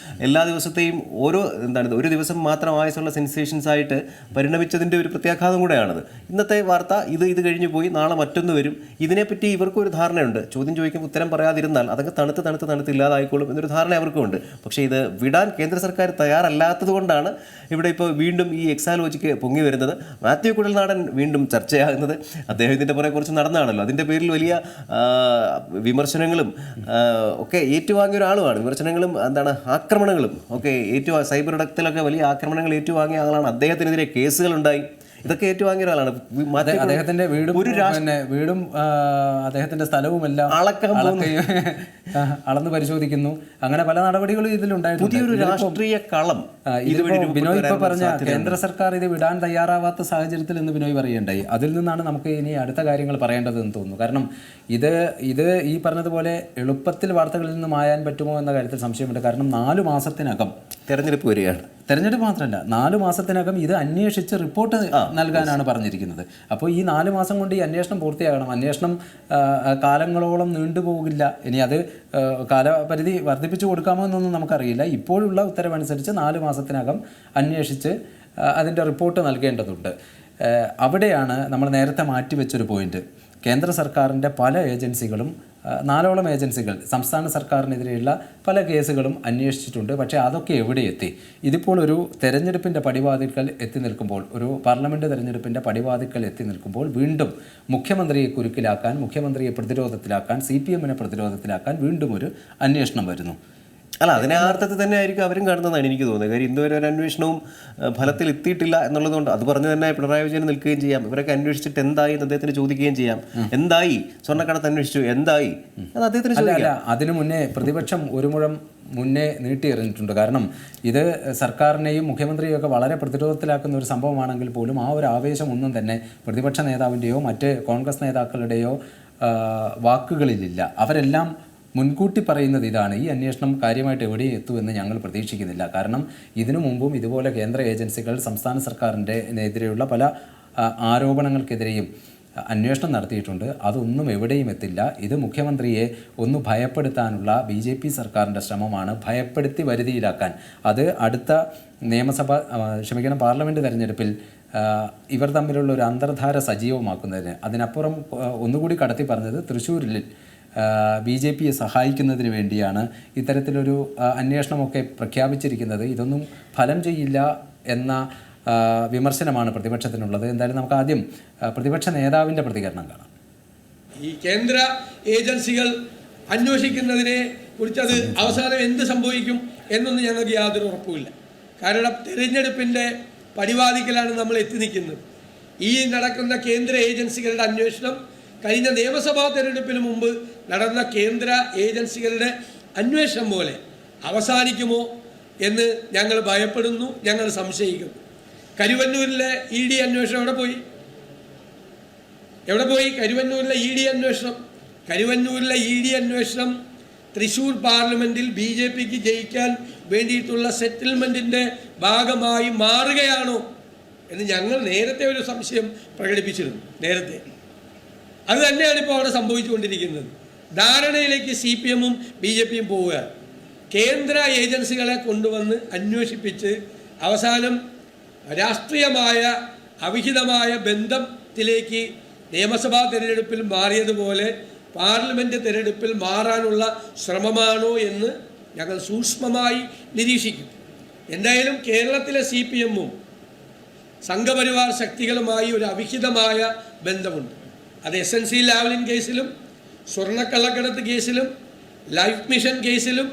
എല്ലാ ദിവസത്തെയും ഒരു ദിവസം മാത്രം ആയുസുള്ള സെൻസേഷൻസ് ആയിട്ട് പരിണമിച്ചതിൻ്റെ ഒരു പ്രത്യാഘാതം കൂടെയാണത്. ഇന്നത്തെ വാർത്ത ഇത് കഴിഞ്ഞ് പോയി, നാളെ മറ്റൊന്ന് വരും. ഇതിനെപ്പറ്റി ഇവർക്കൊരു ധാരണയുണ്ട്. ചോദ്യം ചോദിക്കുമ്പോൾ ഉത്തരം പറയാതിരുന്നാൽ അതൊക്കെ തണുത്ത് തണുത്ത് ഇല്ലാതായിക്കോളും എന്നൊരു ധാരണ അവർക്കുണ്ട്. പക്ഷേ ഇത് വിടാൻ കേന്ദ്ര സർക്കാർ തയ്യാറല്ലാത്തത് കൊണ്ടാണ് ഇവിടെ ഇപ്പോൾ വീണ്ടും ഈ എക്സാലോജിക്ക് പൊങ്ങി വരുന്നത്. മാത്യു കുഴൽനാടൻ വീണ്ടും ചർച്ചയാകുന്നത്. അദ്ദേഹം ഇതിൻ്റെ പുറകെ കുറച്ച് നടന്നാണല്ലോ. അതിൻ്റെ പേരിൽ വലിയ വിമർശനങ്ങളും ഒക്കെ ഏറ്റുവാങ്ങിയ ഒരാളുമാണ്. വിമർശനങ്ങളും ആക്രമണങ്ങളും ഒക്കെ സൈബർ ഇടത്തിലൊക്കെ വലിയ ആക്രമണങ്ങൾ ഏറ്റുവാങ്ങിയ ആളാണ്. അദ്ദേഹത്തിനെതിരെ കേസുകളുണ്ടായി. ഇതൊക്കെ ഏറ്റുവാങ്ങിയ ഒരാളാണ്. അദ്ദേഹത്തിന്റെ വീടും വീടും അദ്ദേഹത്തിന്റെ സ്ഥലവുമെല്ലാം അളന്ന് പരിശോധിക്കുന്നു. അങ്ങനെ പല നടപടികളും ഇതിലുണ്ടായിട്ടുണ്ട്. പുതിയൊരു രാഷ്ട്രീയ കളം ബിനോയ് ഇപ്പൊ പറഞ്ഞ കേന്ദ്ര സർക്കാർ ഇത് വിടാൻ തയ്യാറാവാത്ത സാഹചര്യത്തിൽ എന്ന് ബിനോയ് പറയുണ്ടായി. അതിൽ നിന്നാണ് നമുക്ക് ഇനി അടുത്ത കാര്യങ്ങൾ പറയേണ്ടതെന്ന് തോന്നുന്നു. കാരണം ഇത് ഈ പറഞ്ഞതുപോലെ എളുപ്പത്തിൽ വാർത്തകളിൽ നിന്ന് മായാൻ പറ്റുമോ എന്ന കാര്യത്തിൽ സംശയമുണ്ട്. കാരണം 4 മാസത്തിനകം തെരഞ്ഞെടുപ്പ് വരികയാണ്. തെരഞ്ഞെടുപ്പ് മാത്രമല്ല, 4 മാസത്തിനകം ഇത് അന്വേഷിച്ച് റിപ്പോർട്ട് നൽകാനാണ് പറഞ്ഞിരിക്കുന്നത്. അപ്പോൾ ഈ 4 മാസം കൊണ്ട് ഈ അന്വേഷണം പൂർത്തിയാകണം. അന്വേഷണം കാലങ്ങളോളം നീണ്ടുപോകില്ല. ഇനി അത് കാലപരിധി വർദ്ധിപ്പിച്ചു കൊടുക്കാമോ എന്നൊന്നും നമുക്കറിയില്ല. ഇപ്പോഴുള്ള ഉത്തരവനുസരിച്ച് 4 മാസത്തിനകം അന്വേഷിച്ച് അതിൻ്റെ റിപ്പോർട്ട് നൽകേണ്ടതുണ്ട്. അവിടെയാണ് നമ്മൾ നേരത്തെ മാറ്റിവെച്ചൊരു പോയിന്റ്. കേന്ദ്ര സർക്കാരിൻ്റെ പല ഏജൻസികളും 4ഓളം ഏജൻസികൾ സംസ്ഥാന സർക്കാരിനെതിരെയുള്ള പല കേസുകളും അന്വേഷിച്ചിട്ടുണ്ട്. പക്ഷേ അതൊക്കെ എവിടെ എത്തി? ഇതിപ്പോൾ ഒരു തെരഞ്ഞെടുപ്പിൻ്റെ പടിവാതിൽക്കൽ എത്തി നിൽക്കുമ്പോൾ, ഒരു പാർലമെൻറ്റ് തെരഞ്ഞെടുപ്പിൻ്റെ പടിവാതിൽക്കൽ എത്തി നിൽക്കുമ്പോൾ വീണ്ടും മുഖ്യമന്ത്രിയെ കുരുക്കിലാക്കാൻ, മുഖ്യമന്ത്രിയെ പ്രതിരോധത്തിലാക്കാൻ, CPM-നെ പ്രതിരോധത്തിലാക്കാൻ വീണ്ടും ഒരു അന്വേഷണം വരുന്നു. അല്ല, അതിനെ ആ അർത്ഥത്തിൽ തന്നെ ആയിരിക്കും അവരും കാണുന്നതാണ് എനിക്ക് തോന്നുന്നത്. കാര്യം ഇന്നുവരെ ഒരു അന്വേഷണവും ഫലത്തിൽ എത്തിയിട്ടില്ല എന്നുള്ളതുകൊണ്ട് അത് പറഞ്ഞ് തന്നെ പിണറായി വിജയൻ നിൽക്കുകയും ചെയ്യാം. ഇവരൊക്കെ അന്വേഷിച്ചിട്ട് എന്തായി എന്ന് അദ്ദേഹത്തിന് ചോദിക്കുകയും ചെയ്യാം. എന്തായി സ്വർണ്ണക്കടത്ത് അന്വേഷിച്ചു, എന്തായി അത് അദ്ദേഹത്തിന് ചോദിക്കാം. അതിനു മുന്നേ പ്രതിപക്ഷം ഒരു മുഴം മുന്നേ നീട്ടിയെറിഞ്ഞിട്ടുണ്ട്. കാരണം ഇത് സർക്കാരിനെയും മുഖ്യമന്ത്രിയും ഒക്കെ വളരെ പ്രതിരോധത്തിലാക്കുന്ന ഒരു സംഭവമാണെങ്കിൽ പോലും ആ ഒരു ആവേശം ഒന്നും തന്നെ പ്രതിപക്ഷ നേതാവിൻ്റെയോ മറ്റ് കോൺഗ്രസ് നേതാക്കളുടെയോ വാക്കുകളിലില്ല. അവരെല്ലാം മുൻകൂട്ടി പറയുന്നത് ഇതാണ്: ഈ അന്വേഷണം കാര്യമായിട്ട് എവിടെയും എത്തുമെന്ന് ഞങ്ങൾ പ്രതീക്ഷിക്കുന്നില്ല. കാരണം ഇതിനു മുമ്പും ഇതുപോലെ കേന്ദ്ര ഏജൻസികൾ സംസ്ഥാന സർക്കാരിൻ്റെ എതിരെയുള്ള പല ആരോപണങ്ങൾക്കെതിരെയും അന്വേഷണം നടത്തിയിട്ടുണ്ട്. അതൊന്നും എവിടെയും എത്തില്ല. ഇത് മുഖ്യമന്ത്രിയെ ഒന്ന് ഭയപ്പെടുത്താനുള്ള BJP സർക്കാരിൻ്റെ ശ്രമമാണ്, ഭയപ്പെടുത്തി വരുതിയിലാക്കാൻ. അത് അടുത്ത പാർലമെൻറ്റ് തെരഞ്ഞെടുപ്പിൽ ഇവർ തമ്മിലുള്ള ഒരു അന്തർധാര സജീവമാക്കുന്നതിന്. അതിനപ്പുറം ഒന്നുകൂടി കടത്തി പറഞ്ഞത് തൃശ്ശൂരിൽ BJP-യെ സഹായിക്കുന്നതിന് വേണ്ടിയാണ് ഇത്തരത്തിലൊരു അന്വേഷണമൊക്കെ പ്രഖ്യാപിച്ചിരിക്കുന്നത്. ഇതൊന്നും ഫലം ചെയ്യില്ല എന്ന വിമർശനമാണ് പ്രതിപക്ഷത്തിനുള്ളത്. എന്തായാലും നമുക്ക് ആദ്യം പ്രതിപക്ഷ നേതാവിൻ്റെ പ്രതികരണം കാണാം. ഈ കേന്ദ്ര ഏജൻസികൾ അന്വേഷിക്കുന്നതിനെ കുറിച്ച് അത് അവസാനം എന്ത് സംഭവിക്കും എന്നൊന്നും ഞങ്ങൾക്ക് യാതൊരു ഉറപ്പുമില്ല. കാരണം തെരഞ്ഞെടുപ്പിൻ്റെ പടിവാതിക്കലാണ് നമ്മൾ എത്തി നിൽക്കുന്നത്. ഈ നടക്കുന്ന കേന്ദ്ര ഏജൻസികളുടെ അന്വേഷണം കഴിഞ്ഞ നിയമസഭാ തെരഞ്ഞെടുപ്പിന് മുമ്പ് നടന്ന കേന്ദ്ര ഏജൻസികളുടെ അന്വേഷണം പോലെ അവസാനിക്കുമോ എന്ന് ഞങ്ങൾ ഭയപ്പെടുന്നു, ഞങ്ങൾ സംശയിക്കുന്നു. കരുവന്നൂരിലെ ED അന്വേഷണം എവിടെ പോയി? കരുവന്നൂരിലെ ED അന്വേഷണം തൃശ്ശൂർ പാർലമെൻറ്റിൽ BJP-ക്ക് ജയിക്കാൻ വേണ്ടിയിട്ടുള്ള സെറ്റിൽമെൻറ്റിൻ്റെ ഭാഗമായി മാറുകയാണോ എന്ന് ഞങ്ങൾ നേരത്തെ ഒരു സംശയം പ്രകടിപ്പിച്ചിരുന്നു. അത് തന്നെയാണ് ഇപ്പോൾ അവിടെ സംഭവിച്ചുകൊണ്ടിരിക്കുന്നത്. ധാരണയിലേക്ക് CPM-ഉം BJP-യും പോവുകയാണ്. കേന്ദ്ര ഏജൻസികളെ കൊണ്ടുവന്ന് അന്വേഷിപ്പിച്ച് അവസാനം രാഷ്ട്രീയമായ അവിഹിതമായ ബന്ധത്തിലേക്ക് നിയമസഭാ തെരഞ്ഞെടുപ്പിൽ മാറിയതുപോലെ പാർലമെൻറ്റ് തെരഞ്ഞെടുപ്പിൽ മാറാനുള്ള ശ്രമമാണോ എന്ന് ഞങ്ങൾ സൂക്ഷ്മമായി നിരീക്ഷിക്കും. എന്തായാലും കേരളത്തിലെ CPM-ഉം സംഘപരിവാർ ശക്തികളുമായി ഒരു അവിഹിതമായ ബന്ധമുണ്ട്. അത് SNC ലാവ്ലിൻ കേസിലും സ്വർണ്ണക്കള്ളക്കടത്ത് കേസിലും ലൈഫ് മിഷൻ കേസിലും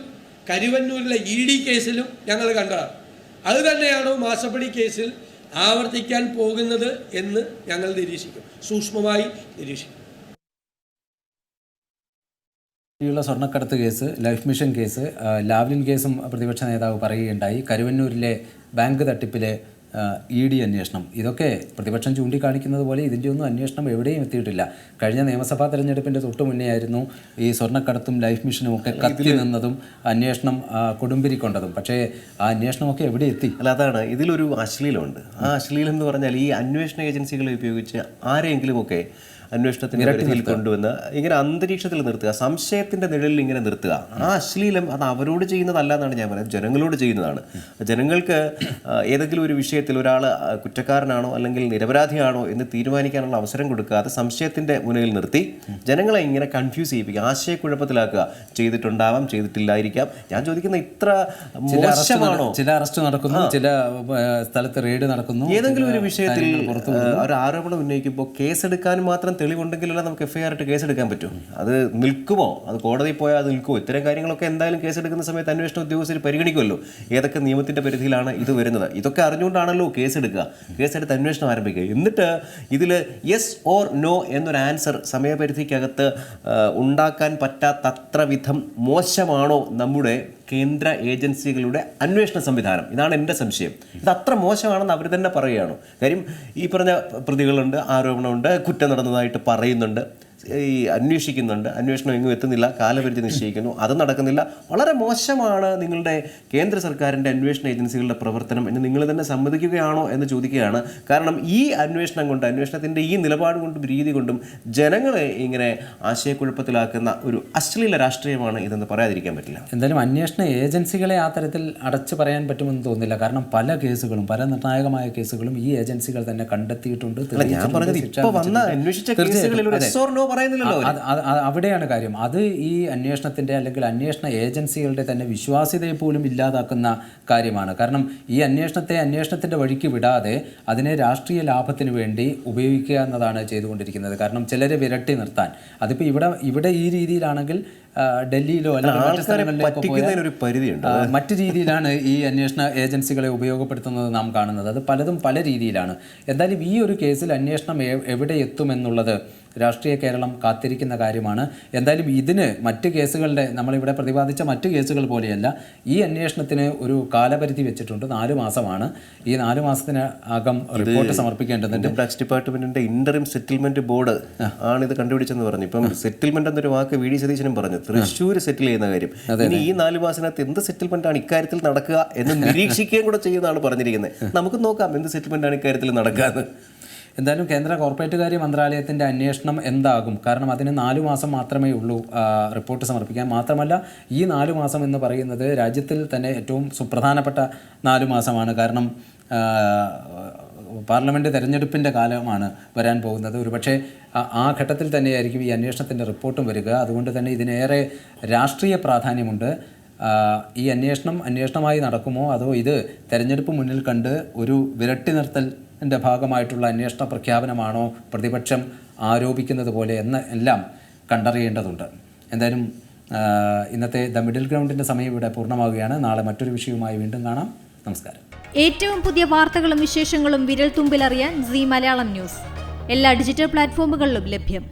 കരുവന്നൂരിലെ ED കേസിലും ഞങ്ങൾ കണ്ടതാണ്. അത് തന്നെയാണോ മാസപ്പടി കേസിൽ ആവർത്തിക്കാൻ പോകുന്നത് എന്ന് ഞങ്ങൾ നിരീക്ഷിക്കും, സൂക്ഷ്മമായി നിരീക്ഷിക്കും. സ്വർണ്ണക്കടത്ത് case, life mission case, Lavalin കേസും പ്രതിപക്ഷ നേതാവ് പറയുകയുണ്ടായി. കരുവന്നൂരിലെ ബാങ്ക് തട്ടിപ്പിലെ ED അന്വേഷണം, ഇതൊക്കെ പ്രതിപക്ഷം ചൂണ്ടിക്കാണിക്കുന്നത് പോലെ ഇതിൻ്റെ ഒന്നും അന്വേഷണം എവിടെയും എത്തിയിട്ടില്ല. കഴിഞ്ഞ നിയമസഭാ തെരഞ്ഞെടുപ്പിൻ്റെ തൊട്ട് മുന്നേ ആയിരുന്നു ഈ സ്വർണ്ണക്കടത്തും ലൈഫ് മിഷനും ഒക്കെ കത്തി നിന്നതും അന്വേഷണം കൊടുമ്പിരിക്കൊണ്ടതും. പക്ഷേ ആ അന്വേഷണമൊക്കെ എവിടെ എത്തി? അല്ല, അതാണ് ഇതിലൊരു അശ്ലീലമുണ്ട്. ആ അശ്ലീലം എന്ന് പറഞ്ഞാൽ ഈ അന്വേഷണ ഏജൻസികളെ ഉപയോഗിച്ച് ആരെങ്കിലുമൊക്കെ അന്വേഷണത്തിന്റെ പരിധിയിൽ കൊണ്ടുവന്ന് ഇങ്ങനെ അന്തരീക്ഷത്തിൽ നിർത്തുക, സംശയത്തിന്റെ നിഴലിൽ ഇങ്ങനെ നിർത്തുക. ആ അശ്ലീലം അത് അവരോട് ചെയ്യുന്നതല്ല എന്നാണ് ഞാൻ പറയുന്നത്, ജനങ്ങളോട് ചെയ്യുന്നതാണ്. ജനങ്ങൾക്ക് ഏതെങ്കിലും ഒരു വിഷയത്തിൽ ഒരാൾ കുറ്റക്കാരനാണോ അല്ലെങ്കിൽ നിരപരാധിയാണോ എന്ന് തീരുമാനിക്കാനുള്ള അവസരം കൊടുക്കാതെ സംശയത്തിന്റെ മുന്നിൽ നിർത്തി ജനങ്ങളെ ഇങ്ങനെ കൺഫ്യൂസ് ചെയ്യിപ്പിക്കുക, ആശയക്കുഴപ്പത്തിലാക്കുക. ചെയ്തിട്ടുണ്ടാവാം, ചെയ്തിട്ടില്ലായിരിക്കാം. ഞാൻ ചോദിക്കുന്ന ഇത്ര മോശമാണോ? ചില അറസ്റ്റ് നടക്കുന്നു, ചില സ്ഥലത്ത് റെയ്ഡ് നടക്കുന്നു. ഏതെങ്കിലും ഒരു വിഷയത്തിൽ ഒരു ആരോപണം ഉന്നയിക്കുമ്പോൾ കേസെടുക്കാനും മാത്രം തെളിവുണ്ടെങ്കിലല്ല നമുക്ക് FIR ഇട്ട് കേസെടുക്കാൻ പറ്റും. അത് നിൽക്കുമോ? അത് കോടതിയിൽ പോയാൽ അത് നിൽക്കുമോ? ഇത്തരം കാര്യങ്ങളൊക്കെ എന്തായാലും കേസെടുക്കുന്ന സമയത്ത് അന്വേഷണ ഉദ്യോഗസ്ഥർ പരിഗണിക്കുമല്ലോ, ഏതൊക്കെ നിയമത്തിന്റെ പരിധിയിലാണ് ഇത് വരുന്നത്. ഇതൊക്കെ അറിഞ്ഞുകൊണ്ടാണല്ലോ കേസെടുക്കുക. കേസെടുത്ത് അന്വേഷണം ആരംഭിക്കുക. എന്നിട്ട് ഇതിൽ യെസ് ഓർ നോ എന്നൊരു ആൻസർ സമയപരിധിക്കകത്ത് ഉണ്ടാക്കാൻ പറ്റാത്തത്ര വിധം മോശമാണോ നമ്മുടെ കേന്ദ്ര ഏജൻസികളുടെ അന്വേഷണ സംവിധാനം? ഇതാണ് എൻ്റെ സംശയം. ഇത് അത്ര മോശമാണെന്ന് അവർ തന്നെ പറയുകയാണോ? കാര്യം ഈ പറഞ്ഞ പ്രതികളുണ്ട്, ആരോപണമുണ്ട്, കുറ്റം നടന്നതായിട്ട് പറയുന്നുണ്ട്, ഈ അന്വേഷിക്കുന്നുണ്ട്, അന്വേഷണം എങ്ങും എത്തുന്നില്ല, കാലപരിധി നിശ്ചയിക്കുന്നു, അത് നടക്കുന്നില്ല. വളരെ മോശമാണ് നിങ്ങളുടെ കേന്ദ്ര സർക്കാരിൻ്റെ അന്വേഷണ ഏജൻസികളുടെ പ്രവർത്തനം എന്ന് നിങ്ങൾ തന്നെ സമ്മതിക്കുകയാണോ എന്ന് ചോദിക്കുകയാണ്. കാരണം ഈ അന്വേഷണം കൊണ്ട്, അന്വേഷണത്തിൻ്റെ ഈ നിലപാട് കൊണ്ടും രീതി കൊണ്ടും ജനങ്ങളെ ഇങ്ങനെ ആശയക്കുഴപ്പത്തിലാക്കുന്ന ഒരു അശ്ലീല രാഷ്ട്രീയമാണ് ഇതെന്ന് പറയാതിരിക്കാൻ പറ്റില്ല. എന്തായാലും അന്വേഷണ ഏജൻസികളെ ആ തരത്തിൽ അടച്ചു പറയാൻ പറ്റുമെന്ന് തോന്നുന്നില്ല. കാരണം പല കേസുകളും, പല നിർണായകമായ കേസുകളും ഈ ഏജൻസികൾ തന്നെ കണ്ടെത്തിയിട്ടുണ്ട്. ഞാൻ പറഞ്ഞത് ഇപ്പോൾ വന്ന അന്വേഷിച്ച കേസുകളിൽ ഒരു yes or no പറയുന്നില്ലല്ലോ. അവിടെയാണ് കാര്യം. അത് ഈ അന്വേഷണത്തിൻ്റെ അല്ലെങ്കിൽ അന്വേഷണ ഏജൻസികളുടെ തന്നെ വിശ്വാസ്യതയെ പോലും ഇല്ലാതാക്കുന്ന കാര്യമാണ്. കാരണം ഈ അന്വേഷണത്തിൻ്റെ വഴിക്ക് വിടാതെ അതിനെ രാഷ്ട്രീയ ലാഭത്തിന് വേണ്ടി ഉപയോഗിക്കുക എന്നതാണ് ചെയ്തുകൊണ്ടിരിക്കുന്നത്. കാരണം ചിലരെ വിരട്ടി നിർത്താൻ, അതിപ്പോൾ ഇവിടെ ഈ രീതിയിലാണെങ്കിൽ ഡൽഹിയിലോ അല്ലെങ്കിൽ മറ്റു സ്ഥലങ്ങളിലോ മറ്റു രീതിയിലാണ് ഈ അന്വേഷണ ഏജൻസികളെ ഉപയോഗപ്പെടുത്തുന്നത് നാം കാണുന്നത്. അത് പലതും പല രീതിയിലാണ്. എന്തായാലും ഈ ഒരു കേസിൽ അന്വേഷണം എവിടെ എത്തുമെന്നുള്ളത് രാഷ്ട്രീയ കേരളം കാത്തിരിക്കുന്ന കാര്യമാണ്. എന്തായാലും ഇതിന് മറ്റ് കേസുകളുടെ, നമ്മളിവിടെ പ്രതിപാദിച്ച മറ്റ് കേസുകൾ പോലെയല്ല, ഈ അന്വേഷണത്തിന് ഒരു കാലപരിധി വെച്ചിട്ടുണ്ട്. 4 മാസമാണ്. ഈ 4 മാസത്തിന് അകം റിപ്പോർട്ട് സമർപ്പിക്കേണ്ടതുണ്ട്. ടാക്സ് ഡിപ്പാർട്ട്മെന്റിന്റെ ഇന്ററിം സെറ്റിൽമെന്റ് ബോർഡ് ആണ് ഇത് കണ്ടുപിടിച്ചെന്ന് പറഞ്ഞു. ഇപ്പം സെറ്റിൽമെന്റ് എന്നൊരു വാക്ക് VD സതീശനും പറഞ്ഞു, തൃശ്ശൂർ സെറ്റിൽ ചെയ്യുന്ന കാര്യം. ഇനി ഈ 4 മാസത്തിനകത്ത് എന്ത് സെറ്റിൽമെന്റ് ആണ് ഇക്കാര്യത്തിൽ നടക്കുക എന്ന് നിരീക്ഷിക്കുകയും കൂടെ ചെയ്യുന്നതാണ് പറഞ്ഞിരിക്കുന്നത്. നമുക്ക് നോക്കാം എന്ത് സെറ്റിൽമെന്റ് ആണ് ഇക്കാര്യത്തിൽ നടക്കുക. എന്തായാലും കേന്ദ്ര കോർപ്പറേറ്റ് കാര്യ മന്ത്രാലയത്തിൻ്റെ അന്വേഷണം എന്താകും? കാരണം അതിന് 4 മാസം മാത്രമേ ഉള്ളൂ റിപ്പോർട്ട് സമർപ്പിക്കാൻ. മാത്രമല്ല ഈ 4 മാസം എന്ന് പറയുന്നത് രാജ്യത്തിൽ തന്നെ ഏറ്റവും സുപ്രധാനപ്പെട്ട 4 മാസമാണ്. കാരണം പാർലമെൻറ്റ് തെരഞ്ഞെടുപ്പിൻ്റെ കാലമാണ് വരാൻ പോകുന്നത്. ഒരുപക്ഷെ ആ ഘട്ടത്തിൽ തന്നെയായിരിക്കും ഈ അന്വേഷണത്തിൻ്റെ റിപ്പോർട്ടും വരിക. അതുകൊണ്ട് തന്നെ ഇതിനേറെ രാഷ്ട്രീയ പ്രാധാന്യമുണ്ട്. ഈ അന്വേഷണമായി നടക്കുമോ അതോ ഇത് തെരഞ്ഞെടുപ്പ് മുന്നിൽ കണ്ട് ഒരു വിരട്ടി നിർത്തലിൻ്റെ ഭാഗമായിട്ടുള്ള അന്വേഷണ പ്രഖ്യാപനമാണോ പ്രതിപക്ഷം ആരോപിക്കുന്നത് പോലെ എന്ന് എല്ലാം കണ്ടറിയേണ്ടതുണ്ട്. എന്തായാലും ഇന്നത്തെ ദ മിഡിൽ ഗ്രൗണ്ടിൻ്റെ സമയം ഇവിടെ പൂർണ്ണമാവുകയാണ്. നാളെ മറ്റൊരു വിഷയവുമായി വീണ്ടും കാണാം. നമസ്കാരം. ഏറ്റവും പുതിയ വാർത്തകളും വിശേഷങ്ങളും വിരൽ തുമ്പിലറിയാൻ സീ മലയാളം ന്യൂസ് എല്ലാ ഡിജിറ്റൽ പ്ലാറ്റ്ഫോമുകളിലും ലഭ്യം.